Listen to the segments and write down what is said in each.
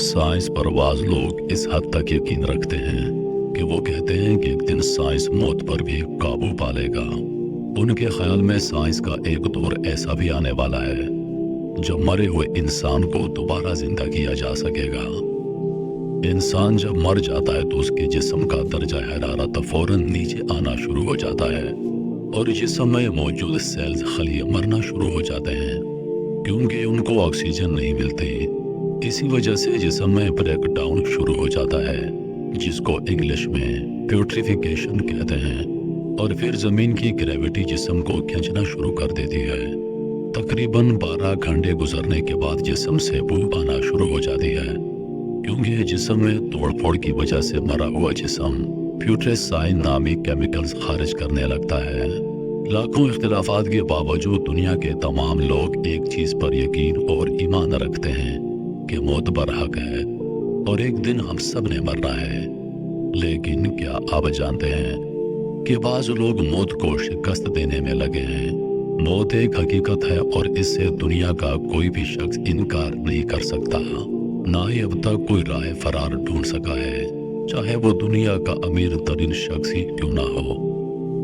Science پر بعض لوگ اس حد تک یقین رکھتے ہیں کہ وہ کہتے ہیں کہ ایک دن سائنس موت پر بھی قابو پا لے گا۔ ان کے خیال میں سائنس کا ایک دور ایسا بھی آنے والا ہے جب مرے ہوئے انسان کو دوبارہ زندہ کیا جا سکے گا۔ انسان جب مر جاتا ہے تو اس کے جسم کا درجہ حرارت فوراً نیچے آنا شروع ہو جاتا ہے اور جسم میں موجود سیلز خلیے مرنا شروع ہو جاتے ہیں کیونکہ ان کو آکسیجن نہیں ملتی۔ اسی وجہ سے جسم میں بریک ڈاؤن شروع ہو جاتا ہے جس کو انگلش میں پیوٹریفیکیشن کہتے ہیں، اور پھر زمین کی گریوٹی جسم کو کھینچنا شروع کر دیتی ہے۔ تقریباً 12 گھنٹے گزرنے کے بعد جسم سے بو آنا شروع ہو جاتی ہے کیونکہ جسم میں توڑ پھوڑ کی وجہ سے مرا ہوا جسم پیوٹریسائن نامی کیمیکلز خارج کرنے لگتا ہے۔ لاکھوں اختلافات کے باوجود دنیا کے تمام لوگ ایک چیز پر یقین اور ایمان رکھتے ہیں کہ موت برحق ہے اور ایک دن ہم سب نے مرنا ہے۔ لیکن کیا آپ جانتے ہیں کہ بعض لوگ موت کو شکست دینے میں لگے ہیں؟ موت ایک حقیقت ہے اور اس سے دنیا کا کوئی بھی شخص انکار نہیں کر سکتا، نہ ہی اب تک کوئی راہ فرار ڈھونڈ سکا ہے، چاہے وہ دنیا کا امیر ترین شخص ہی کیوں نہ ہو۔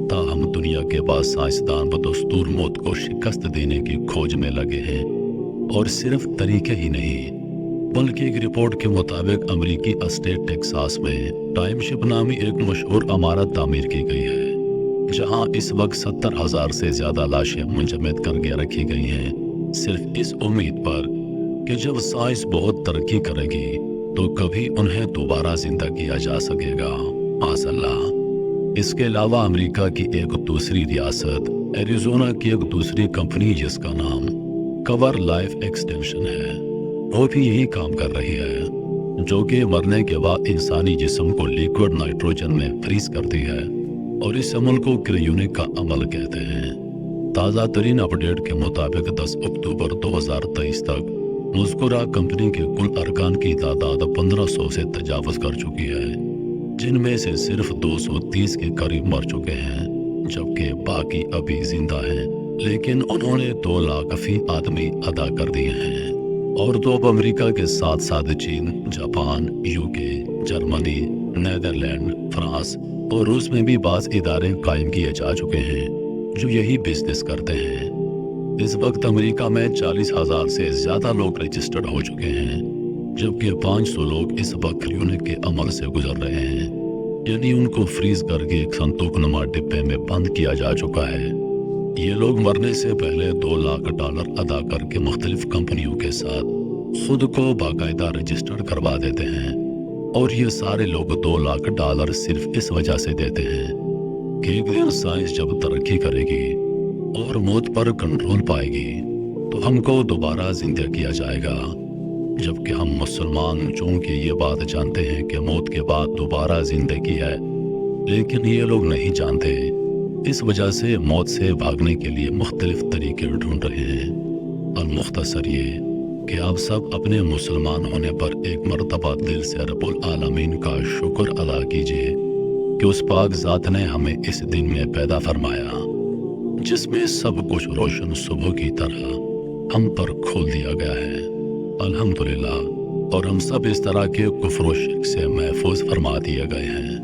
تاہم دنیا کے بعض سائنسدان بدستور موت کو شکست دینے کی کھوج میں لگے ہیں، اور صرف طریقے ہی نہیں بلکہ ایک رپورٹ کے مطابق امریکی اسٹیٹ ٹیکساس میں ٹائم شپ نامی ایک مشہور عمارت تعمیر کی گئی ہے جہاں اس وقت 70,000 سے زیادہ لاشیں منجمد کر کے رکھی گئی ہیں، صرف اس امید پر کہ جب سائنس بہت ترقی کرے گی تو کبھی انہیں دوبارہ زندہ کیا جا سکے گا، معاذ اللہ۔ اس کے علاوہ امریکہ کی ایک دوسری ریاست ایریزونا کی ایک دوسری کمپنی جس کا نام کور لائف ایکسٹینشن ہے، وہ بھی یہی کام کر رہی ہے، جو کہ مرنے کے بعد انسانی جسم کو لیکوڈ نائٹروجن میں فریز کرتی ہے، اور اس عمل کو کریونک کا عمل کہتے ہیں۔ تازہ ترین اپڈیٹ کے مطابق 10 اکتوبر 2023 تک مذکورہ کمپنی کے کل ارکان کی تعداد 1500 سے تجاوز کر چکی ہے، جن میں سے صرف 230 کے قریب مر چکے ہیں جبکہ باقی ابھی زندہ ہیں، لیکن انہوں نے 2 لاکھ فی آدمی ادا کر دیے ہیں۔ اور تو اب امریکہ کے ساتھ ساتھ چین، Japan, UK, Germany, Netherland, France اور روس میں بھی بعض ادارے قائم کیے جا چکے ہیں جو یہی بزنس کرتے ہیں۔ اس وقت امریکہ میں 40,000 سے زیادہ لوگ رجسٹرڈ ہو چکے ہیں، جبکہ 500 لوگ اس وقت کریونک کے عمل سے گزر رہے ہیں، یعنی ان کو فریز کر کے ایک صندوق نما ڈبے میں بند کیا جا چکا ہے۔ یہ لوگ مرنے سے پہلے $2 لاکھ ادا کر کے مختلف کمپنیوں کے ساتھ خود کو باقاعدہ رجسٹر کروا دیتے ہیں، اور یہ سارے لوگ $2 لاکھ صرف اس وجہ سے دیتے ہیں کہ ایک دن سائنس جب ترقی کرے گی اور موت پر کنٹرول پائے گی تو ہم کو دوبارہ زندہ کیا جائے گا۔ جبکہ ہم مسلمان چونکہ یہ بات جانتے ہیں کہ موت کے بعد دوبارہ زندگی ہے، لیکن یہ لوگ نہیں جانتے، اس وجہ سے موت سے بھاگنے کے لیے مختلف طریقے ڈھونڈ رہے ہیں۔ المختصر یہ کہ آپ سب اپنے مسلمان ہونے پر ایک مرتبہ دل سے رب العالمین کا شکر ادا کیجیے کہ اس پاک ذات نے ہمیں اس دن میں پیدا فرمایا جس میں سب کچھ روشن صبح کی طرح ہم پر کھول دیا گیا ہے، الحمدللہ، اور ہم سب اس طرح کے کفر و شرک سے محفوظ فرما دیے گئے ہیں۔